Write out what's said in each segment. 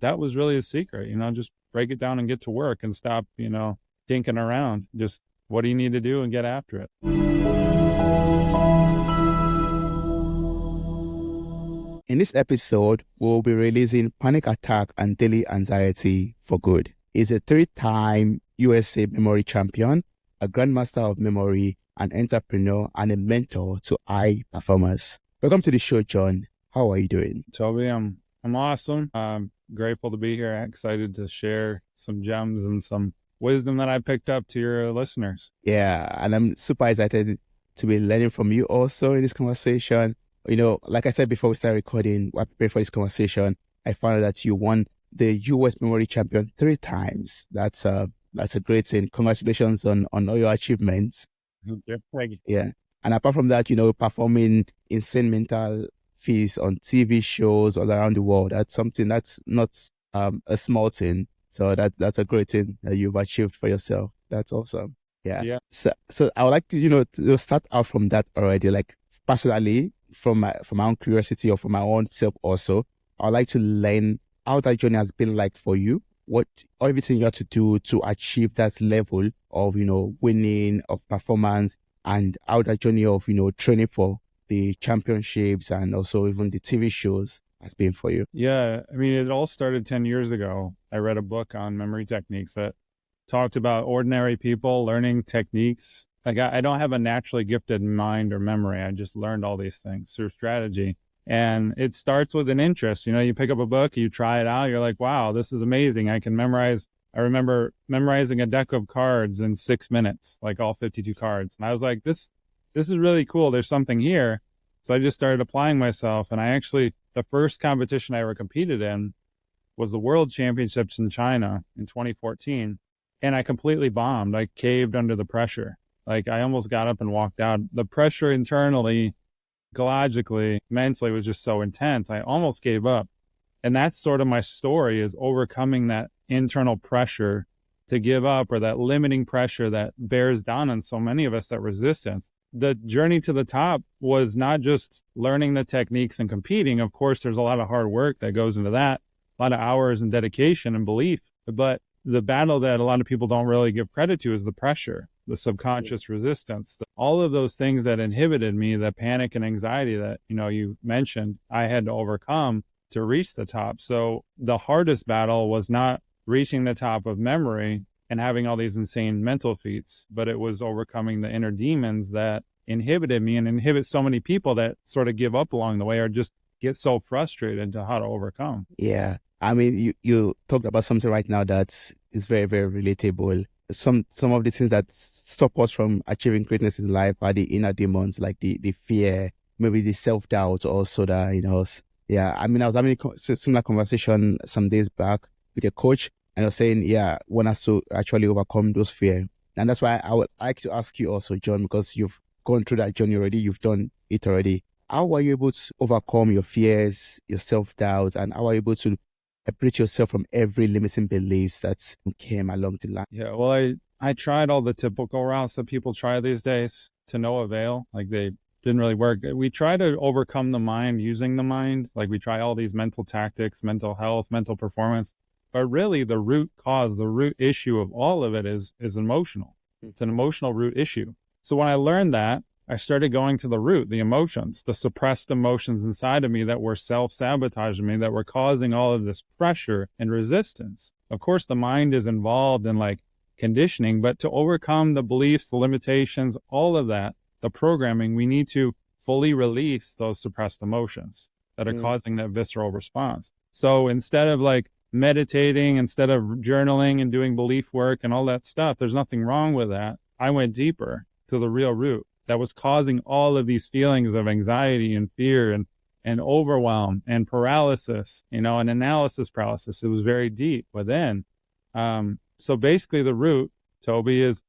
that was really a secret, just break it down and get to work and stop, dinking around. Just what do you need to do and get after it. In this episode, we'll be releasing Panic Attack and Daily Anxiety for Good. He's a 3-time USA Memory Champion, a Grandmaster of Memory, an entrepreneur, and a mentor to high performers. Welcome to the show, John. How are you doing? Toby, I'm awesome. I'm grateful to be here. Excited to share some gems and some wisdom that I picked up to your listeners. Yeah, and I'm super excited to be learning from you also in this conversation. Like I said before we start recording, while preparing for this conversation, I found out that you won the US Memory Champion 3 times. That's a great thing. Congratulations on all your achievements. Thank you. Yeah. And apart from that, performing insane mental feats on TV shows all around the world, that's something that's not a small thing. So that's a great thing that you've achieved for yourself. That's awesome. Yeah. So I would like to, to start out from that already, like personally, from my own curiosity or from my own self also, I would like to learn how that journey has been like for you, what everything you have to do to achieve that level of, winning, of performance, and how that journey of, training for the championships and also even the TV shows has been for you. Yeah. I mean, it all started 10 years ago. I read a book on memory techniques that talked about ordinary people learning techniques. Like I don't have a naturally gifted mind or memory. I just learned all these things through strategy. And it starts with an interest. You pick up a book, you try it out. You're like, wow, this is amazing. I can memorize. I remember memorizing a deck of cards in 6 minutes, like all 52 cards. And I was like, this is really cool. There's something here. So I just started applying myself. And the first competition I ever competed in was the World Championships in China in 2014. And I completely bombed. I caved under the pressure. Like I almost got up and walked out. The pressure internally, psychologically, mentally was just so intense. I almost gave up. And that's sort of my story, is overcoming that internal pressure to give up, or that limiting pressure that bears down on so many of us, that resistance. The journey to the top was not just learning the techniques and competing. Of course, there's a lot of hard work that goes into that, a lot of hours and dedication and belief. But the battle that a lot of people don't really give credit to is the pressure, the subconscious resistance, all of those things that inhibited me, the panic and anxiety that, you mentioned, I had to overcome to reach the top. So the hardest battle was not reaching the top of memory and having all these insane mental feats, but it was overcoming the inner demons that inhibited me and inhibit so many people that sort of give up along the way or just get so frustrated to how to overcome. Yeah. I mean, you talked about something right now that is very, very relatable. Some of the things that stop us from achieving greatness in life are the inner demons, like the fear, maybe the self-doubt also that in us. Yeah, I mean, I was having a similar conversation some days back with a coach, and I was saying, yeah, one has to actually overcome those fears. And that's why I would like to ask you also, John, because you've gone through that journey already, you've done it already. How were you able to overcome your fears, your self-doubt, and how are you able to separate yourself from every limiting beliefs that came along the line? Yeah, well, I tried all the typical routes that people try these days to no avail. Like they didn't really work. We try to overcome the mind using the mind. Like we try all these mental tactics, mental health, mental performance. But really the root cause, the root issue of all of it is emotional. It's an emotional root issue. So when I learned that, I started going to the root, the emotions, the suppressed emotions inside of me that were self-sabotaging me, that were causing all of this pressure and resistance. Of course, the mind is involved in like conditioning, but to overcome the beliefs, the limitations, all of that, the programming, we need to fully release those suppressed emotions that are causing that visceral response. So instead of like meditating, instead of journaling and doing belief work and all that stuff, there's nothing wrong with that. I went deeper to the real root that was causing all of these feelings of anxiety and fear and overwhelm and paralysis, and analysis paralysis. It was very deep within. So basically the root, Toby, is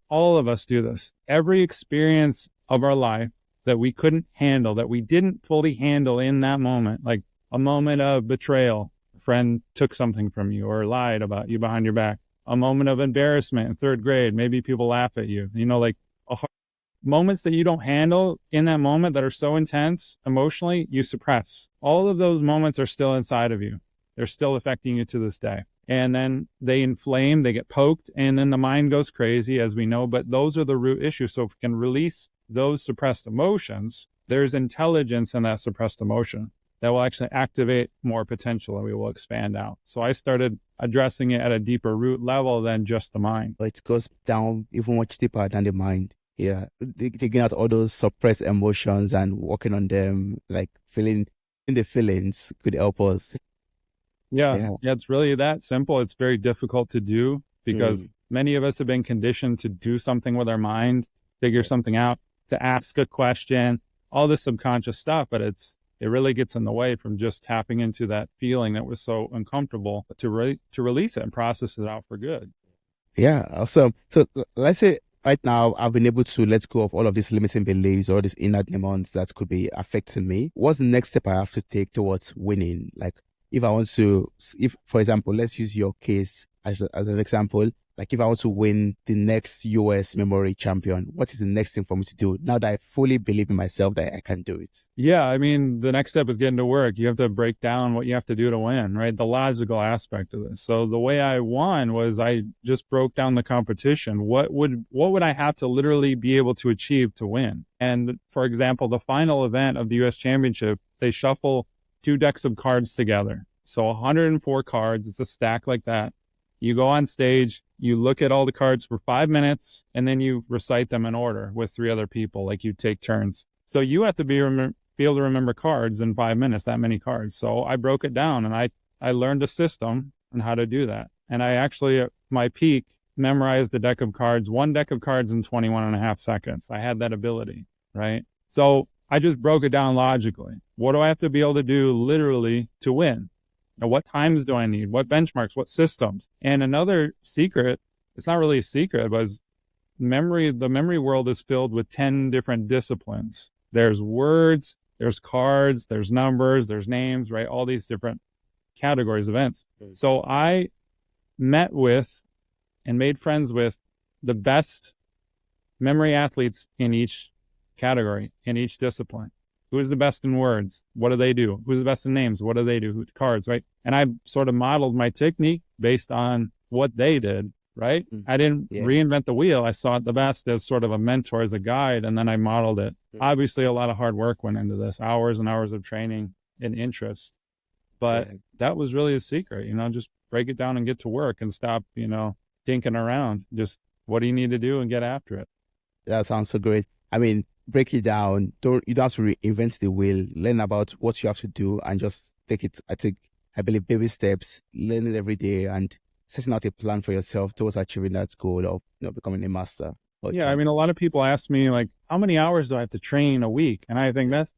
all of us do this. Every experience of our life that we couldn't handle, that we didn't fully handle in that moment, like a moment of betrayal, a friend took something from you or lied about you behind your back, a moment of embarrassment in 3rd grade, maybe people laugh at you, like moments that you don't handle in that moment that are so intense emotionally, you suppress. All of those moments are still inside of you. They're still affecting you to this day. And then they inflame, they get poked, and then the mind goes crazy, as we know. But those are the root issues. So if we can release those suppressed emotions, there's intelligence in that suppressed emotion that will actually activate more potential, and we will expand out. So I started addressing it at a deeper root level than just the mind. It goes down even much deeper than the mind. Yeah, taking out all those suppressed emotions and working on them, like feeling in the feelings could help us. Yeah, it's really that simple. It's very difficult to do because many of us have been conditioned to do something with our mind, figure something out, to ask a question, all this subconscious stuff, but it really gets in the way from just tapping into that feeling that was so uncomfortable to release it and process it out for good. Yeah, awesome. So let's say right now I've been able to let go of all of these limiting beliefs or these inner demons that could be affecting me. What's the next step I have to take towards winning? Like if I want to, if for example, let's use your case as an example. Like if I want to win the next US memory champion, what is the next thing for me to do now that I fully believe in myself that I can do it? Yeah, I mean, the next step is getting to work. You have to break down what you have to do to win, right? The logical aspect of this. So the way I won was I just broke down the competition. What would I have to literally be able to achieve to win? And for example, the final event of the US Championship, they shuffle 2 decks of cards together. So 104 cards, it's a stack like that. You go on stage, you look at all the cards for 5 minutes, and then you recite them in order with 3 other people, like you take turns. So you have to be able to remember cards in 5 minutes, that many cards. So I broke it down and I learned a system on how to do that. And I actually, at my peak, memorized one deck of cards in 21 and a half seconds. I had that ability, right? So I just broke it down logically. What do I have to be able to do literally to win? Now, what times do I need? What benchmarks? What systems? And another secret, it's not really a secret, but the memory world is filled with 10 different disciplines. There's words, there's cards, there's numbers, there's names, right? All these different categories, events. So I met with and made friends with the best memory athletes in each category, in each discipline. Who is the best in words? What do they do? Who's the best in names? What do they do? Cards, right? And I sort of modeled my technique based on what they did, right? I didn't reinvent the wheel. I saw it the best as sort of a mentor, as a guide, and then I modeled it. Obviously, a lot of hard work went into this, hours and hours of training and interest. But that was really the secret, just break it down and get to work and stop, dinking around. Just what do you need to do and get after it? That sounds so great. I mean, break it down. You don't have to reinvent the wheel. Learn about what you have to do and just take it. I believe baby steps, learn it every day and setting out a plan for yourself towards achieving that goal of becoming a master. I mean, a lot of people ask me like, how many hours do I have to train a week? And I think that's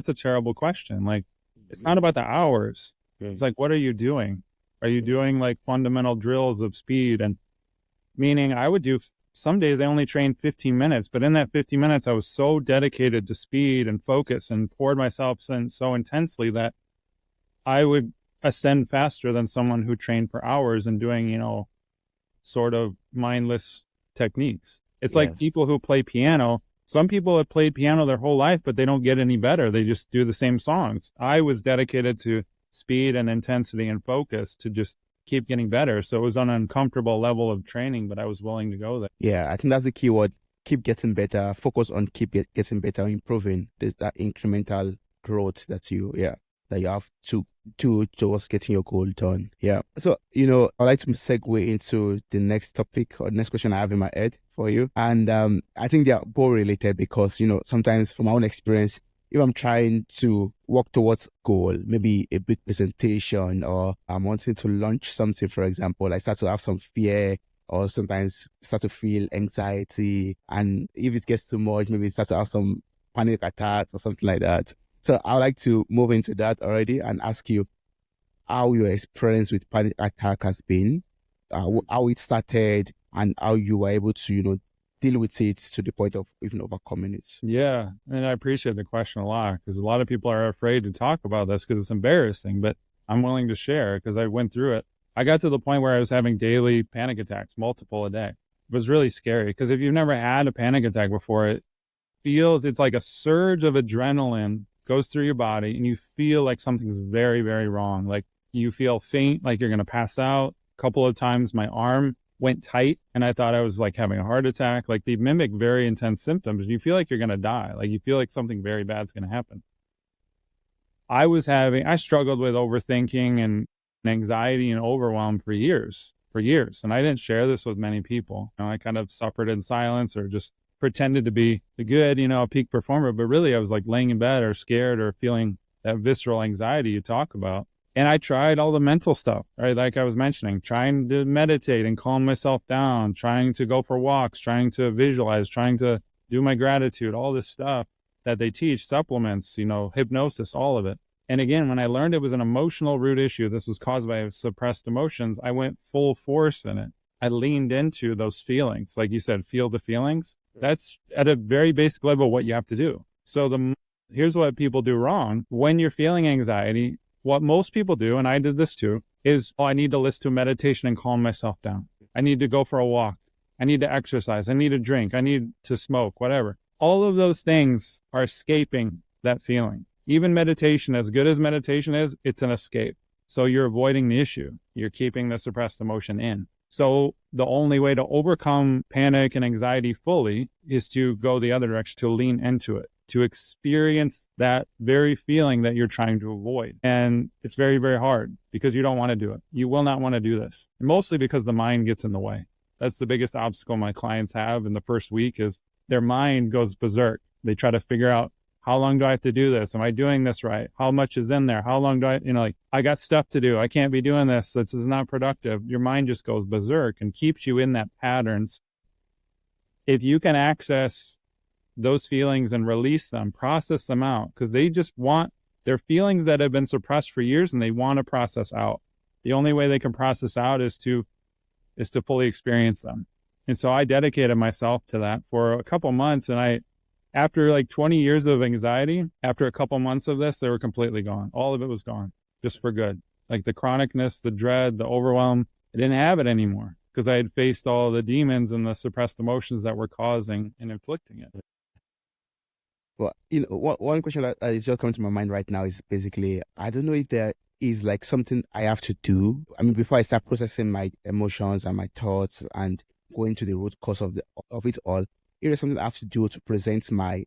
a terrible question. Like, it's not about the hours. It's like, what are you doing? Are you doing like fundamental drills of speed? And meaning I would do, some days I only trained 15 minutes, but in that 15 minutes, I was so dedicated to speed and focus and poured myself in so intensely that I would ascend faster than someone who trained for hours and doing, sort of mindless techniques. It's like people who play piano. Some people have played piano their whole life, but they don't get any better. They just do the same songs. I was dedicated to speed and intensity and focus to just keep getting better. So it was on an uncomfortable level of training, but I was willing to go there. Yeah, I think that's the key word. Keep getting better. Focus on getting better, improving. There's that incremental growth that you have to do towards getting your goal done. Yeah. So, I'd like to segue into the next topic or next question I have in my head for you. And I think they are both related because, sometimes from my own experience, if I'm trying to work towards goal, maybe a big presentation or I'm wanting to launch something, for example, I start to have some fear or sometimes start to feel anxiety. And if it gets too much, maybe start to have some panic attacks or something like that. So I'd like to move into that already and ask you how your experience with panic attack has been, how it started and how you were able to, deal with it to the point of even overcoming it. Yeah. And I appreciate the question a lot because a lot of people are afraid to talk about this because it's embarrassing, but I'm willing to share because I went through it. I got to the point where I was having daily panic attacks, multiple a day. It was really scary because if you've never had a panic attack before, it's like a surge of adrenaline goes through your body and you feel like something's very, very wrong. Like You feel faint, like you're going to pass out. A couple of times my arm went tight and I thought I was like having a heart attack. Like they mimic very intense symptoms. You feel like you're going to die. Like you feel like something very bad is going to happen. I struggled with overthinking and anxiety and overwhelm for years. And I didn't share this with many people. I kind of suffered in silence or just pretended to be the good, peak performer. But really I was like laying in bed or scared or feeling that visceral anxiety you talk about. And I tried all the mental stuff, right? Like I was mentioning, trying to meditate and calm myself down, trying to go for walks, trying to visualize, trying to do my gratitude, all this stuff that they teach, supplements, hypnosis, all of it. And again, when I learned it was an emotional root issue, this was caused by suppressed emotions, I went full force in it. I leaned into those feelings. Like you said, feel the feelings. That's at a very basic level what you have to do. So here's what people do wrong. When you're feeling anxiety, what most people do, and I did this too, is, I need to listen to meditation and calm myself down. I need to go for a walk. I need to exercise. I need a drink. I need to smoke, whatever. All of those things are escaping that feeling. Even meditation, as good as meditation is, it's an escape. So you're avoiding the issue. You're keeping the suppressed emotion in. So the only way to overcome panic and anxiety fully is to go the other direction, to lean into it, to experience that very feeling that you're trying to avoid. And it's very, very hard because you don't want to do it. You will not want to do this. And mostly because the mind gets in the way. That's the biggest obstacle my clients have in the first week is their mind goes berserk. They try to figure out, how long do I have to do this? Am I doing this right? How much is in there? How long do I, I got stuff to do. I can't be doing this. This is not productive. Your mind just goes berserk and keeps you in that patterns. If you can access those feelings and release them, process them out, because they just want their feelings that have been suppressed for years and they want to process out. The only way they can process out is to fully experience them. And so I dedicated myself to that for a couple months. And after like 20 years of anxiety, after a couple months of this, they were completely gone. All of it was gone, just for good. Like the chronicness, the dread, the overwhelm, I didn't have it anymore because I had faced all the demons and the suppressed emotions that were causing and inflicting it. Well, one question that is just coming to my mind right now is basically, I don't know if there is like something I have to do. I mean, before I start processing my emotions and my thoughts and going to the root cause of it all, it is something I have to do to protect my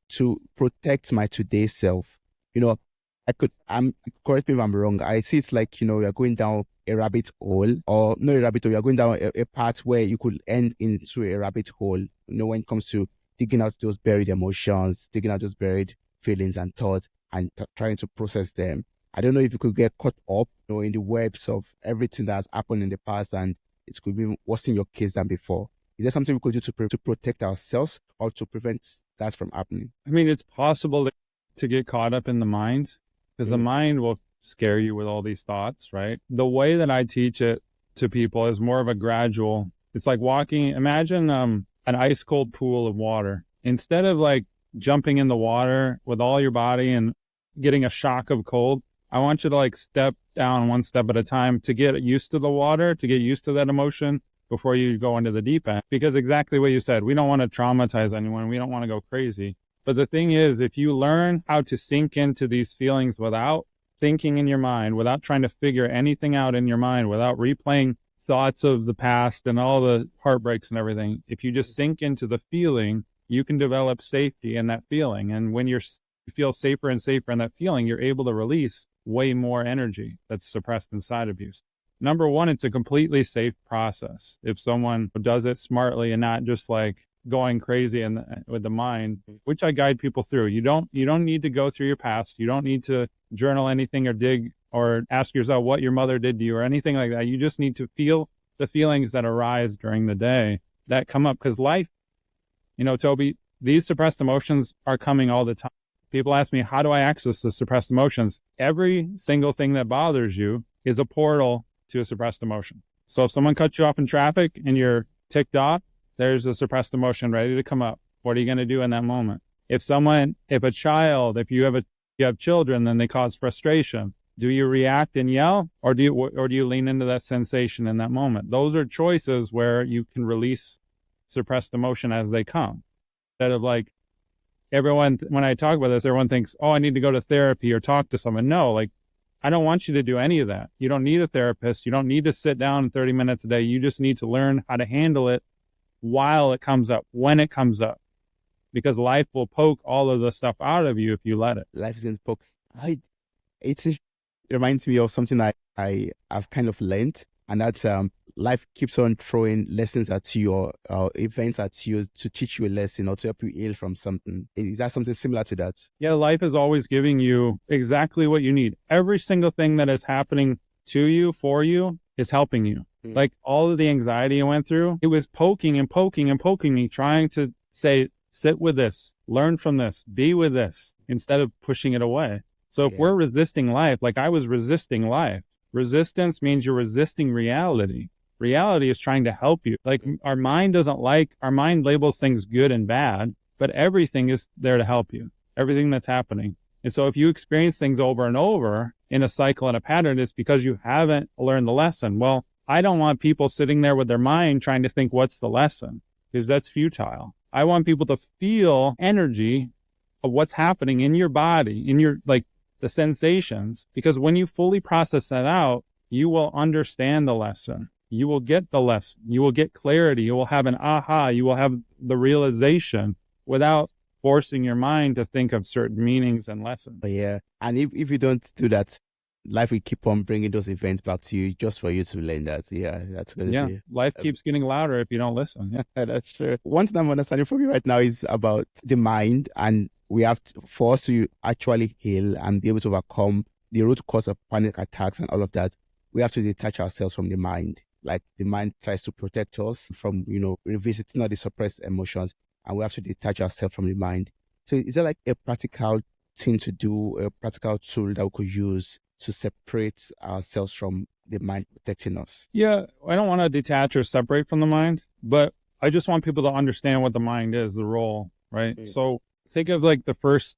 today's self. Correct me if I'm wrong. I see it's like, you're going down a rabbit hole, or not a rabbit hole, you're going down a path where you could end into a rabbit hole, when it comes to digging out those buried emotions, digging out those buried feelings and thoughts and trying to process them. I don't know if you could get caught up, in the webs of everything that's happened in the past and it could be worse in your case than before. Is there something we could do to protect ourselves or to prevent that from happening? I mean, it's possible to get caught up in the mind because the mind will scare you with all these thoughts, right? The way that I teach it to people is more of a gradual, it's like imagine an ice cold pool of water. Instead of like jumping in the water with all your body and getting a shock of cold, I want you to like step down one step at a time to get used to the water, to get used to that emotion before you go into the deep end. Because exactly what you said, we don't want to traumatize anyone. We don't want to go crazy. But the thing is, if you learn how to sink into these feelings without thinking in your mind, without trying to figure anything out in your mind, without replaying thoughts of the past and all the heartbreaks and everything, if you just sink into the feeling, you can develop safety in that feeling. And when you feel safer and safer in that feeling, you're able to release way more energy that's suppressed inside of you. Number one, it's a completely safe process. If someone does it smartly and not just like going crazy with the mind, which I guide people through. You don't need to go through your past. You don't need to journal anything or dig or ask yourself what your mother did to you or anything like that. You just need to feel the feelings that arise during the day that come up, because life, Toby, these suppressed emotions are coming all the time. People ask me, how do I access the suppressed emotions? Every single thing that bothers you is a portal to a suppressed emotion. So if someone cuts you off in traffic and you're ticked off, there's a suppressed emotion ready to come up. What are you going to do in that moment? If you have children, then they cause frustration. Do you react and yell, or do you lean into that sensation in that moment? Those are choices where you can release suppressed emotion as they come. Instead of like, when I talk about this, everyone thinks, oh, I need to go to therapy or talk to someone. No, like I don't want you to do any of that. You don't need a therapist. You don't need to sit down 30 minutes a day. You just need to learn how to handle it while it comes up, when it comes up, because life will poke all of the stuff out of you if you let it. Life is going to poke. It reminds me of something I've kind of learned, and that's life keeps on throwing lessons at you or events at you to teach you a lesson or to help you heal from something. Is that something similar to that? Yeah, life is always giving you exactly what you need. Every single thing that is happening to you, for you, is helping you. Like all of the anxiety I went through, it was poking and poking and poking me, trying to say, sit with this, learn from this, be with this, instead of pushing it away. So if we're resisting life, like I was resisting life, resistance means you're resisting reality. Reality is trying to help you. Like our mind labels things good and bad, but everything is there to help you, everything that's happening. And so if you experience things over and over in a cycle and a pattern, it's because you haven't learned the lesson. Well, I don't want people sitting there with their mind trying to think, what's the lesson? Because that's futile. I want people to feel energy of what's happening in your body, in your, like, the sensations, because when you fully process that out, you will understand the lesson. You will get the lesson. You will get clarity. You will have an aha. You will have the realization without forcing your mind to think of certain meanings and lessons. Yeah. And if you don't do that, life will keep on bringing those events back to you just for you to learn that. Yeah, that's good. Yeah, life keeps getting louder if you don't listen. Yeah. That's true. One thing I'm understanding from you right now is about the mind, and we have to, for us to actually heal and be able to overcome the root cause of panic attacks and all of that, we have to detach ourselves from the mind. Like the mind tries to protect us from, revisiting all the suppressed emotions, and we have to detach ourselves from the mind. So is there like a practical thing to do, a practical tool that we could use to separate ourselves from the mind protecting us? Yeah, I don't want to detach or separate from the mind, but I just want people to understand what the mind is, the role, right? So think of like the first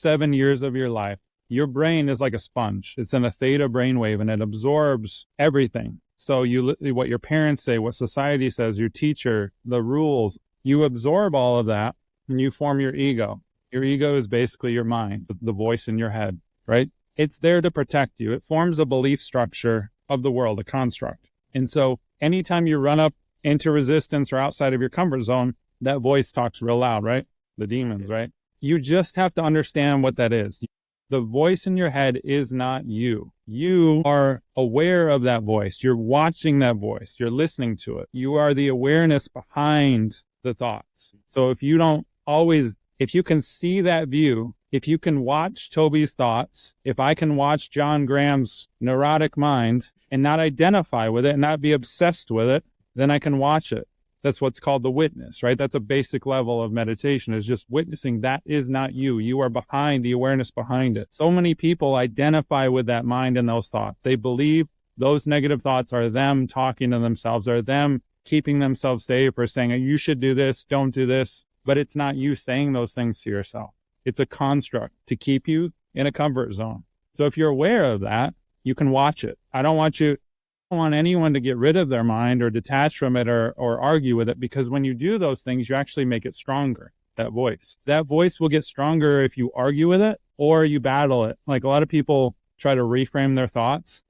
7 years of your life. Your brain is like a sponge. It's in a theta brainwave and it absorbs everything. So what your parents say, what society says, your teacher, the rules, you absorb all of that and you form your ego. Your ego is basically your mind, the voice in your head, right? It's there to protect you. It forms a belief structure of the world, a construct. And so anytime you run up into resistance or outside of your comfort zone, that voice talks real loud, right? The demons, right? You just have to understand what that is. The voice in your head is not you. You are aware of that voice. You're watching that voice. You're listening to it. You are the awareness behind the thoughts. So if you can see that view, if you can watch Toby's thoughts, if I can watch John Graham's neurotic mind and not identify with it and not be obsessed with it, then I can watch it. That's what's called the witness, right? That's a basic level of meditation, is just witnessing that is not you. You are behind the awareness behind it. So many people identify with that mind and those thoughts. They believe those negative thoughts are them talking to themselves, are them keeping themselves safe or saying, you should do this, don't do this. But it's not you saying those things to yourself. It's a construct to keep you in a comfort zone. So if you're aware of that, you can watch it. I don't want anyone to get rid of their mind or detach from it or argue with it, because when you do those things, you actually make it stronger, that voice. That voice will get stronger if you argue with it or you battle it. Like a lot of people try to reframe their thoughts.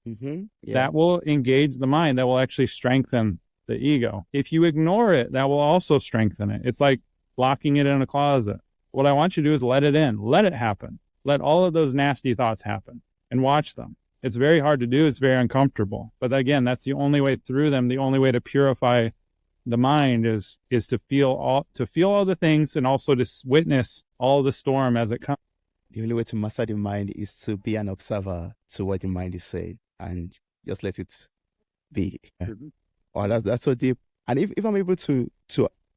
That will engage the mind. That will actually strengthen the ego. If you ignore it, that will also strengthen it. It's like locking it in a closet. What I want you to do is let it in. Let it happen. Let all of those nasty thoughts happen and watch them. It's very hard to do. It's very uncomfortable. But again, that's the only way through them. The only way to purify the mind is to feel all the things and also to witness all the storm as it comes. The only way to master the mind is to be an observer to what the mind is saying and just let it be. Oh, that's so deep. And if I'm able to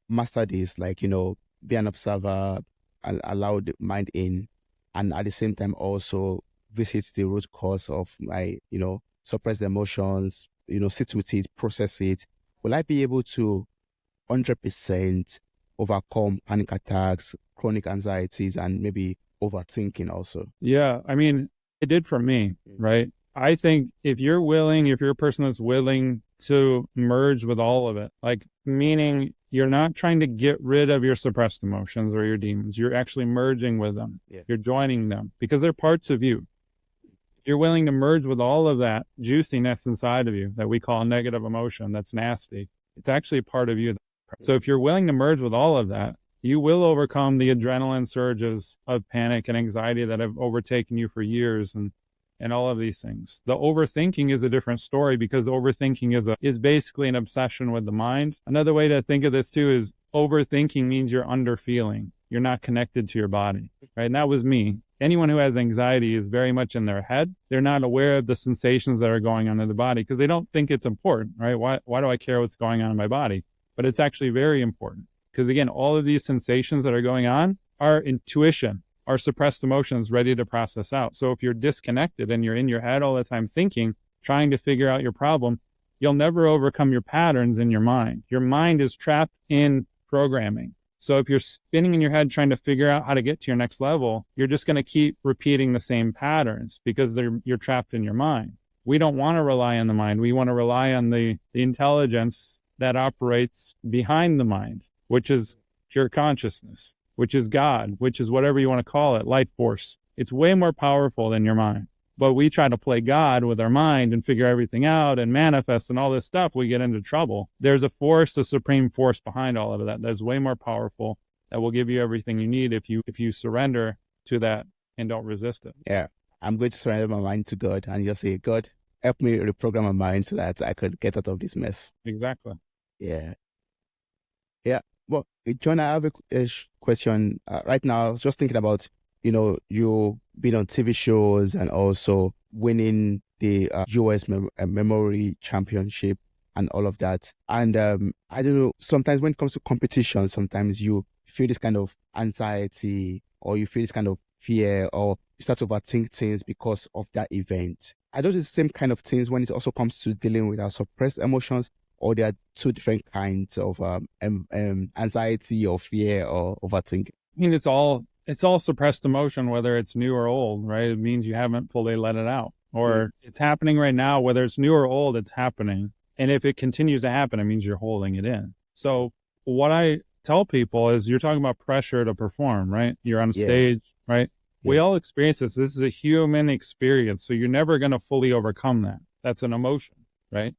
master this, like, be an observer and allow the mind in, and at the same time also visit the root cause of my, suppressed emotions, sit with it, process it, will I be able to 100% overcome panic attacks, chronic anxieties, and maybe overthinking also? Yeah, I mean, it did for me, right? I think if you're a person that's willing to merge with all of it, like meaning you're not trying to get rid of your suppressed emotions or your demons. You're actually merging with them. Yeah. You're joining them because they're parts of you. you're willing to merge with all of that juiciness inside of you that we call negative emotion, that's nasty, it's actually part of you. So if you're willing to merge with all of that, you will overcome the adrenaline surges of panic and anxiety that have overtaken you for years, and all of these things. The overthinking is a different story, because overthinking is basically an obsession with the mind. Another way to think of this too is overthinking means you're underfeeling. You're not connected to your body, right? And that was me. Anyone who has anxiety is very much in their head. They're not aware of the sensations that are going on in the body because they don't think it's important, right? Why do I care what's going on in my body? But it's actually very important, because again, all of these sensations that are going on are intuition, are suppressed emotions ready to process out. So if you're disconnected and you're in your head all the time thinking, trying to figure out your problem, you'll never overcome your patterns in your mind. Your mind is trapped in programming. So if you're spinning in your head trying to figure out how to get to your next level, you're just going to keep repeating the same patterns because you're trapped in your mind. We don't want to rely on the mind. We want to rely on the intelligence that operates behind the mind, which is pure consciousness, which is God, which is whatever you want to call it, life force. It's way more powerful than your mind. But we try to play God with our mind and figure everything out and manifest and all this stuff. We get into trouble. There's a force, a supreme force behind all of that that's way more powerful, that will give you everything you need if you surrender to that and don't resist it. Yeah. I'm going to surrender my mind to God and just say, God, help me reprogram my mind so that I could get out of this mess. Exactly. Yeah. Yeah. Well, John, I have a question. Right now, I was just thinking about, you being on TV shows and also winning the US Memory Championship and all of that. And I don't know, sometimes when it comes to competition, sometimes you feel this kind of anxiety, or you feel this kind of fear, or you start to overthink things because of that event. Are those the same kind of things when it also comes to dealing with our suppressed emotions, or there are two different kinds of anxiety or fear or overthinking? I mean, it's all suppressed emotion, whether it's new or old, right? It means you haven't fully let it out, or it's happening right now, whether it's new or old, it's happening. And if it continues to happen, it means you're holding it in. So what I tell people is, you're talking about pressure to perform, right? You're on a stage, right? Yeah. We all experience this. This is a human experience. So you're never going to fully overcome that. That's an emotion, right?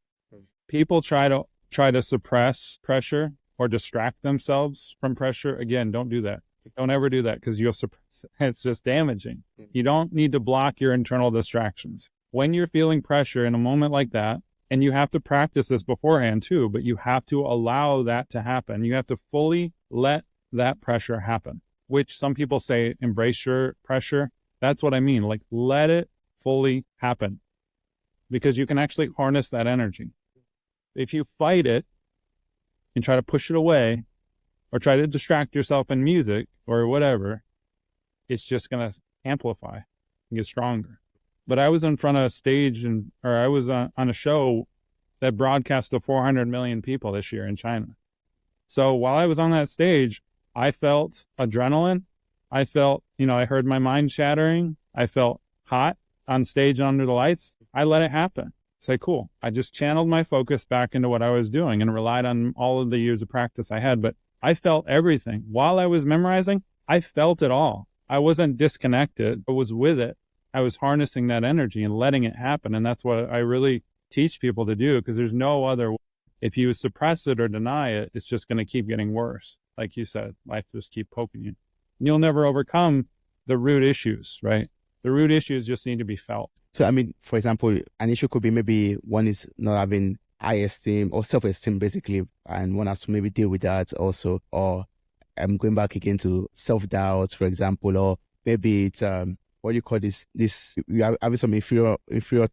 People try to suppress pressure or distract themselves from pressure. Again, don't do that. Don't ever do that, because you'll suppress. It's just damaging. You don't need to block your internal distractions. When you're feeling pressure in a moment like that, and you have to practice this beforehand too, but you have to allow that to happen. You have to fully let that pressure happen, which some people say, embrace your pressure. That's what I mean. Like, let it fully happen, because you can actually harness that energy. If you fight it and try to push it away, or try to distract yourself in music or whatever, it's just going to amplify and get stronger. But I was in front of a stage, or I was on a show that broadcast to 400 million people this year in China. So while I was on that stage, I felt adrenaline. I felt, I heard my mind shattering. I felt hot on stage under the lights. I let it happen. Say, cool. I just channeled my focus back into what I was doing and relied on all of the years of practice I had. But I felt everything. While I was memorizing, I felt it all. I wasn't disconnected. I was with it. I was harnessing that energy and letting it happen. And that's what I really teach people to do, because there's no other way. If you suppress it or deny it, it's just going to keep getting worse. Like you said, life just keep poking you. And you'll never overcome the root issues, right? The root issues just need to be felt. So, I mean, for example, an issue could be maybe one is not having high esteem or self-esteem, basically, and one has to maybe deal with that also. Or I'm going back again to self-doubt, for example, or maybe it's what do you call this? You are having some inferior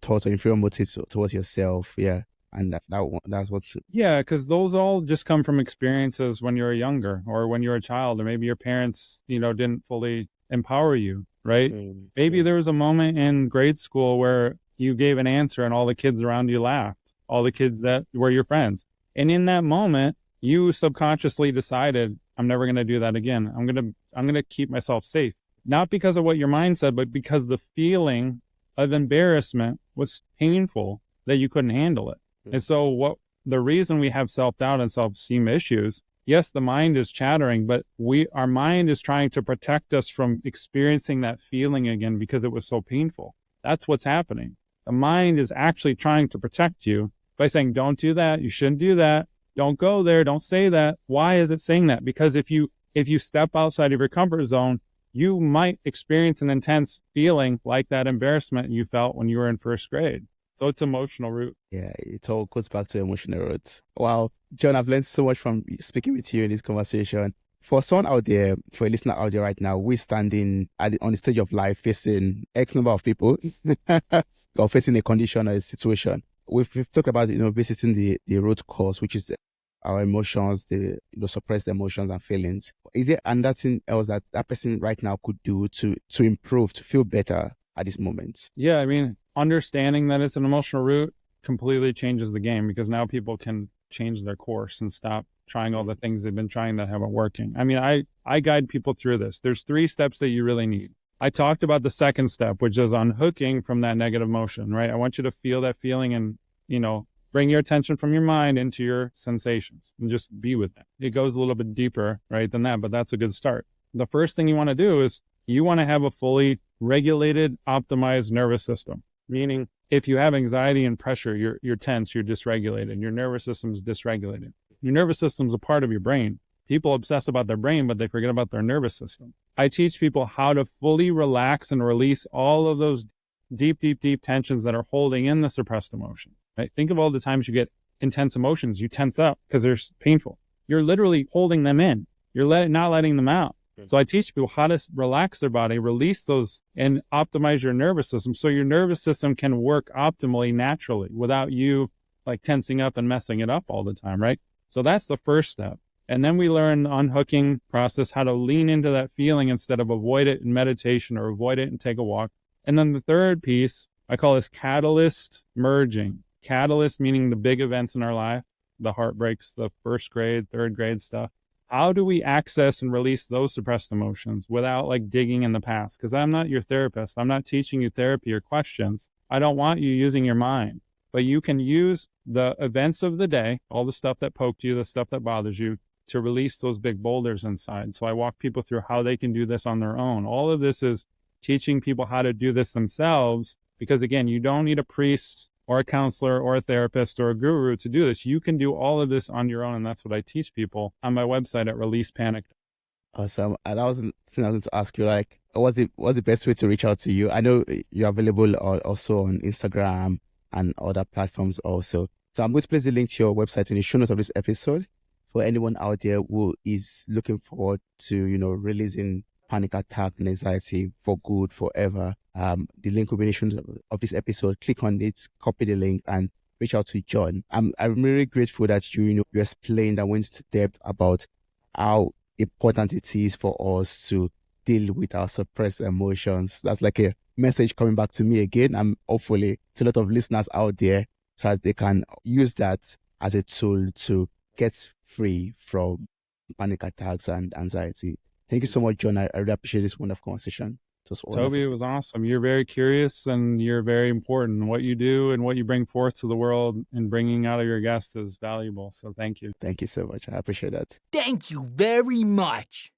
thoughts or inferior motives towards yourself, yeah. And that's what's... Yeah, because those all just come from experiences when you were younger, or when you were a child, or maybe your parents, didn't fully empower you, right? Maybe there was a moment in grade school where you gave an answer and all the kids around you laughed, all the kids that were your friends. And in that moment, you subconsciously decided, I'm never going to do that again. I'm going to keep myself safe. Not because of what your mind said, but because the feeling of embarrassment was painful that you couldn't handle it. And so the reason we have self-doubt and self-esteem issues, yes, the mind is chattering, but our mind is trying to protect us from experiencing that feeling again because it was so painful. That's what's happening. The mind is actually trying to protect you by saying, don't do that. You shouldn't do that. Don't go there. Don't say that. Why is it saying that? Because if you step outside of your comfort zone, you might experience an intense feeling like that embarrassment you felt when you were in first grade. So it's emotional root. Yeah, it all goes back to emotional roots. Wow, John, I've learned so much from speaking with you in this conversation. For someone out there, for a listener out there right now, we're standing on the stage of life facing X number of people or facing a condition or a situation. We've talked about, visiting the root cause, which is our emotions, the suppressed emotions and feelings. Is there another thing else that person right now could do to improve, to feel better at this moment? Yeah, I mean, understanding that it's an emotional root completely changes the game, because now people can change their course and stop trying all the things they've been trying that haven't working. I mean, I guide people through this. There's 3 steps that you really need. I talked about the second step, which is unhooking from that negative emotion, right? I want you to feel that feeling and, bring your attention from your mind into your sensations and just be with that. It goes a little bit deeper, right, than that, but that's a good start. The first thing you want to do is you want to have a fully regulated, optimized nervous system. Meaning, if you have anxiety and pressure, you're tense, you're dysregulated, your nervous system is dysregulated. Your nervous system is a part of your brain. People obsess about their brain, but they forget about their nervous system. I teach people how to fully relax and release all of those deep, deep, deep tensions that are holding in the suppressed emotion. Right? Think of all the times you get intense emotions, you tense up because they're painful. You're literally holding them in. You're not letting them out. So I teach people how to relax their body, release those, and optimize your nervous system so your nervous system can work optimally, naturally, without you like tensing up and messing it up all the time, right? So that's the first step. And then we learn the unhooking process, how to lean into that feeling instead of avoid it in meditation or avoid it and take a walk. And then the third piece, I call this catalyst merging. Catalyst meaning the big events in our life, the heartbreaks, the first grade, third grade stuff. How do we access and release those suppressed emotions without like digging in the past? Because I'm not your therapist. I'm not teaching you therapy or questions. I don't want you using your mind, but you can use the events of the day, all the stuff that poked you, the stuff that bothers you, to release those big boulders inside. So I walk people through how they can do this on their own. All of this is teaching people how to do this themselves, because again, you don't need a priest or a counselor or a therapist or a guru to do this. You can do all of this on your own. And that's what I teach people on my website at Release Panic. Awesome. And I was going to ask you, like, what's the best way to reach out to you? I know you're available also on Instagram and other platforms also. So I'm going to place the link to your website in the show notes of this episode for anyone out there who is looking forward to, releasing panic attack and anxiety for good, forever. The link will be in the show notes of this episode. Click on it, copy the link, and reach out to John. I'm really grateful that you explained and went into depth about how important it is for us to deal with our suppressed emotions. That's like a message coming back to me again. I'm hopefully to a lot of listeners out there so that they can use that as a tool to get free from panic attacks and anxiety. Thank you so much, John. I really appreciate this wonderful conversation. Toby, it was awesome. You're very curious and you're very important. What you do and what you bring forth to the world and bringing out of your guests is valuable. So thank you. Thank you so much. I appreciate that. Thank you very much.